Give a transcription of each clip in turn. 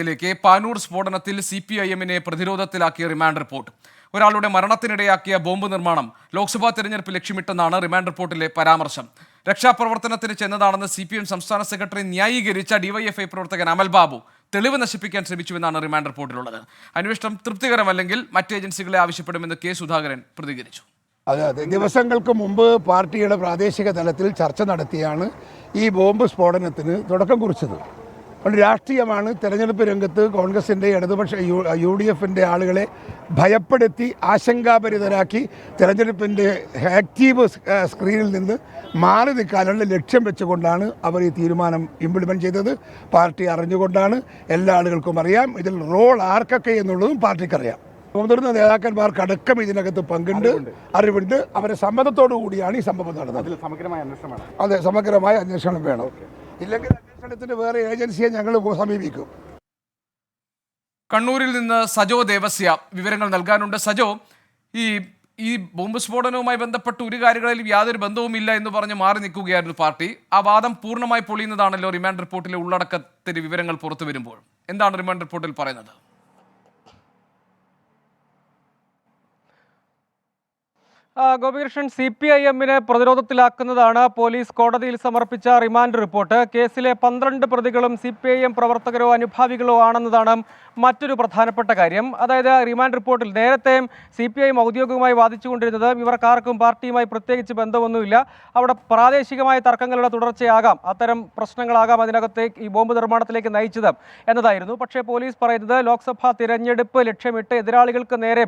ിലേക്ക് പാനൂർ സ്ഫോടനത്തിൽ CPIM-നെ പ്രതിരോധത്തിലാക്കിയ remand report. ഒരാളുടെ മരണത്തിനിടയാക്കിയ bomb നിർമ്മാണം ലോക്സഭാ തെരഞ്ഞെടുപ്പ് ലക്ഷ്യമിട്ടെന്നാണ് റിമാൻഡ് റിപ്പോർട്ടിലെ പരാമർശം. രക്ഷാപ്രവർത്തനത്തിന് ചെന്നതാണെന്ന് CPM സംസ്ഥാന സെക്രട്ടറി ന്യായീകരിച്ച DYFI പ്രവർത്തകൻ അമൽ ബാബു തെളിവ് നശിപ്പിക്കാൻ ശ്രമിച്ചുവെന്നാണ് റിമാൻഡ് റിപ്പോർട്ടിലുള്ളത്. അന്വേഷണം തൃപ്തികരമല്ലെങ്കിൽ മറ്റ് ഏജൻസികളെ ആവശ്യപ്പെടുമെന്ന് K. സുധാകരൻ പ്രതികരിച്ചു. അതെ, ദിവസങ്ങൾക്ക് മുമ്പ് പാർട്ടിയുടെ പ്രാദേശിക തലത്തിൽ ചർച്ച നടത്തിയാണ് ഈ ബോംബ് സ്ഫോടനത്തിന് തുടക്കം കുറിച്ചത്. രാഷ്ട്രീയമാണ്. തെരഞ്ഞെടുപ്പ് രംഗത്ത് കോൺഗ്രസിൻ്റെ ഇടതുപക്ഷ UDF-ൻ്റെ ആളുകളെ ഭയപ്പെടുത്തി ആശങ്കാഭരിതരാക്കി തെരഞ്ഞെടുപ്പിൻ്റെ ആക്റ്റീവ് സ്ക്രീനിൽ നിന്ന് മാറി നിൽക്കാനുള്ള ലക്ഷ്യം വെച്ചുകൊണ്ടാണ് അവർ ഈ തീരുമാനം ഇംപ്ലിമെൻറ്റ് ചെയ്തത്. പാർട്ടി അറിഞ്ഞുകൊണ്ടാണ്. എല്ലാ ആളുകൾക്കും അറിയാം ഇതിൽ റോൾ ആർക്കൊക്കെ എന്നുള്ളതും പാർട്ടിക്കറിയാം. മുതിർന്ന നേതാക്കന്മാർക്കടക്കം ഇതിനകത്ത് അറിവുണ്ട്. അവരെ സമ്മതത്തോടു കൂടിയാണ് ഈ സംഭവം നടന്നത്. അതെ, സമഗ്രമായ അന്വേഷണം വേണം. ഇല്ലെങ്കിൽ അന്വേഷണത്തിന് വേറെ ഏജൻസിയെ ഞങ്ങൾ സമീപിക്കും. കണ്ണൂരിൽ നിന്ന് സജോ ദേവസ്യ വിവരങ്ങൾ നൽകാനുണ്ട്. സജോ, ഈ ബോംബ് സ്ഫോടനവുമായി ബന്ധപ്പെട്ട് ഒരു കാര്യങ്ങളിലും യാതൊരു ബന്ധവുമില്ല എന്ന് പറഞ്ഞ് മാറി നിൽക്കുകയായിരുന്നു പാർട്ടി. ആ വാദം പൂർണ്ണമായി പൊളിയുന്നതാണല്ലോ റിമാൻഡ് റിപ്പോർട്ടിലെ ഉള്ളടക്കത്തിന് വിവരങ്ങൾ പുറത്തു വരുമ്പോൾ. എന്താണ് റിമാൻഡ് റിപ്പോർട്ടിൽ പറയുന്നത്? ഗോപികൃഷ്ണൻ, CPIM-നെ പ്രതിരോധത്തിലാക്കുന്നതാണ് പോലീസ് കോടതിയിൽ സമർപ്പിച്ച റിമാൻഡ് റിപ്പോർട്ട്. കേസിലെ 12 പ്രതികളും CPIM പ്രവർത്തകരോ അനുഭാവികളോ ആണെന്നതാണ് മറ്റൊരു പ്രധാനപ്പെട്ട കാര്യം. അതായത് റിമാൻഡ് റിപ്പോർട്ടിൽ നേരത്തെ CPIM ഔദ്യോഗികമായി വാദിച്ചുകൊണ്ടിരുന്നത് ഇവർക്കാർക്കും പാർട്ടിയുമായി പ്രത്യേകിച്ച് ബന്ധമൊന്നുമില്ല, അവിടെ പ്രാദേശികമായ തർക്കങ്ങളുടെ തുടർച്ചയാകാം, അത്തരം പ്രശ്നങ്ങളാകാം അതിനകത്തെ ഈ ബോംബ് നിർമ്മാണത്തിലേക്ക് നയിച്ചത് എന്നതായിരുന്നു. പക്ഷേ പോലീസ് പറയുന്നത് ലോക്സഭാ തിരഞ്ഞെടുപ്പ് ലക്ഷ്യമിട്ട് എതിരാളികൾക്ക് നേരെ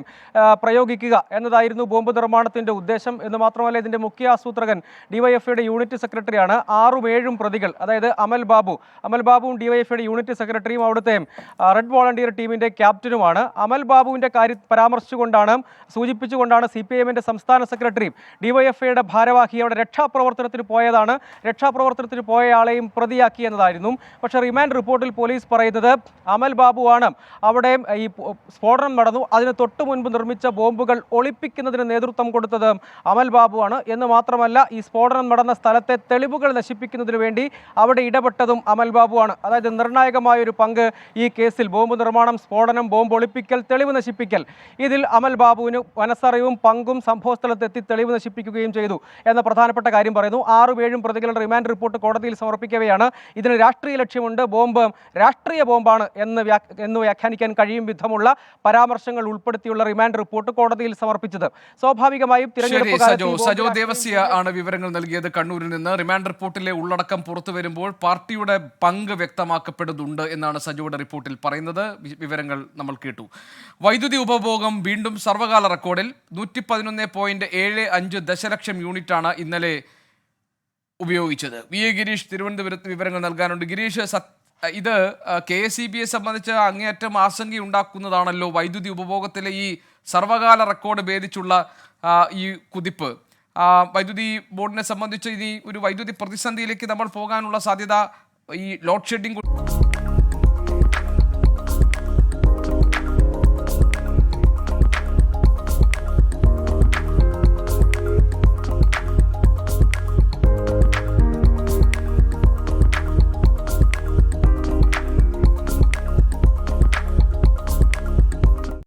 പ്രയോഗിക്കുക എന്നതായിരുന്നു ബോംബ് നിർമ്മാണത്തിന് ഉദ്ദേശം എന്ന് മാത്രമല്ല ഇതിന്റെ മുഖ്യ ആസൂത്രകൻ DYFIയുടെ യൂണിറ്റ് സെക്രട്ടറിയാണ്. 6-7 പ്രതികൾ, അതായത് അമൽ ബാബുവും DYFIയുടെ യൂണിറ്റ് സെക്രട്ടറിയും അവിടുത്തെ റെഡ് വോളണ്ടിയർ ടീമിന്റെ ക്യാപ്റ്റനുമാണ്. അമൽ ബാബുവിന്റെ കാര്യം സൂചിപ്പിച്ചുകൊണ്ടാണ് CPIM-ന്റെ സംസ്ഥാന സെക്രട്ടറിയും DYFIയുടെ ഭാരവാഹി അവിടെ രക്ഷാപ്രവർത്തനത്തിന് പോയ ആളെയും പ്രതിയാക്കി എന്നതായിരുന്നു. പക്ഷേ റിമാൻഡ് റിപ്പോർട്ടിൽ പോലീസ് പറയുന്നത് അമൽ ബാബുവാണ് അവിടെ ഈ സ്ഫോടനം നടന്നു അതിന് തൊട്ടു മുൻപ് നിർമ്മിച്ച ബോംബുകൾ ഒളിപ്പിക്കുന്നതിന് നേതൃത്വം കൊടുത്തത് അമൽ ബാബുവാണ് എന്ന് മാത്രമല്ല ഈ സ്ഫോടനം നടന്ന സ്ഥലത്തെ തെളിവുകൾ നശിപ്പിക്കുന്നതിന് വേണ്ടി അവിടെ ഇടപെട്ടതും അമൽ ബാബുവാണ്. അതായത് നിർണായകമായ ഒരു പങ്ക് ഈ കേസിൽ ബോംബ് നിർമ്മാണം, സ്ഫോടനം, ബോംബ് ഒളിപ്പിക്കൽ, തെളിവ് നശിപ്പിക്കൽ, ഇതിൽ അമൽ ബാബുവിന് മനസ്സറിവും പങ്കും സംഭവസ്ഥലത്തെത്തി തെളിവ് നശിപ്പിക്കുകയും ചെയ്തു എന്ന പ്രധാനപ്പെട്ട കാര്യം പറയുന്നു. 6-7 പ്രതികളുടെ റിമാൻഡ് റിപ്പോർട്ട് കോടതിയിൽ സമർപ്പിക്കവെയാണ് ഇതിന് രാഷ്ട്രീയ ലക്ഷ്യമുണ്ട്, ബോംബ് രാഷ്ട്രീയ ബോംബാണ് എന്ന് വ്യാഖ്യാനിക്കാൻ കഴിയും വിധമുള്ള പരാമർശങ്ങൾ ഉൾപ്പെടുത്തിയുള്ള റിമാൻഡ് റിപ്പോർട്ട് കോടതിയിൽ സമർപ്പിച്ചത്. സ്വാഭാവികമായും സജോ ദേവസ്യ ആണ് വിവരങ്ങൾ നൽകിയത് കണ്ണൂരിൽ നിന്ന്. റിമാൻഡ് റിപ്പോർട്ടിലെ ഉള്ളടക്കം പുറത്തു വരുമ്പോൾ പാർട്ടിയുടെ പങ്ക് വ്യക്തമാക്കപ്പെടുന്നുണ്ട് എന്നാണ് സജോയുടെ റിപ്പോർട്ടിൽ പറയുന്നത്. വിവരങ്ങൾ നമ്മൾ കേട്ടു. വൈദ്യുതി ഉപഭോഗം വീണ്ടും സർവകാല റെക്കോർഡിൽ 111.75 ദശലക്ഷം യൂണിറ്റാണ് ഇന്നലെ ഉപയോഗിച്ചത്. VA ഗിരീഷ് തിരുവനന്തപുരത്ത് വിവരങ്ങൾ നൽകാനുണ്ട്. ഗിരീഷ്, ഇത് KSEBയെ സംബന്ധിച്ച് അങ്ങേയറ്റം ആശങ്കയുണ്ടാക്കുന്നതാണല്ലോ വൈദ്യുതി ഉപഭോഗത്തിലെ ഈ സർവകാല റെക്കോർഡ് ഭേദിച്ചുള്ള ഈ കുതിപ്പ്. വൈദ്യുതി ബോർഡിനെ സംബന്ധിച്ച് ഇനി ഒരു വൈദ്യുതി പ്രതിസന്ധിയിലേക്ക് നമ്മൾ പോകാനുള്ള സാധ്യത ഈ ലോഡ് ഷെഡിംഗ്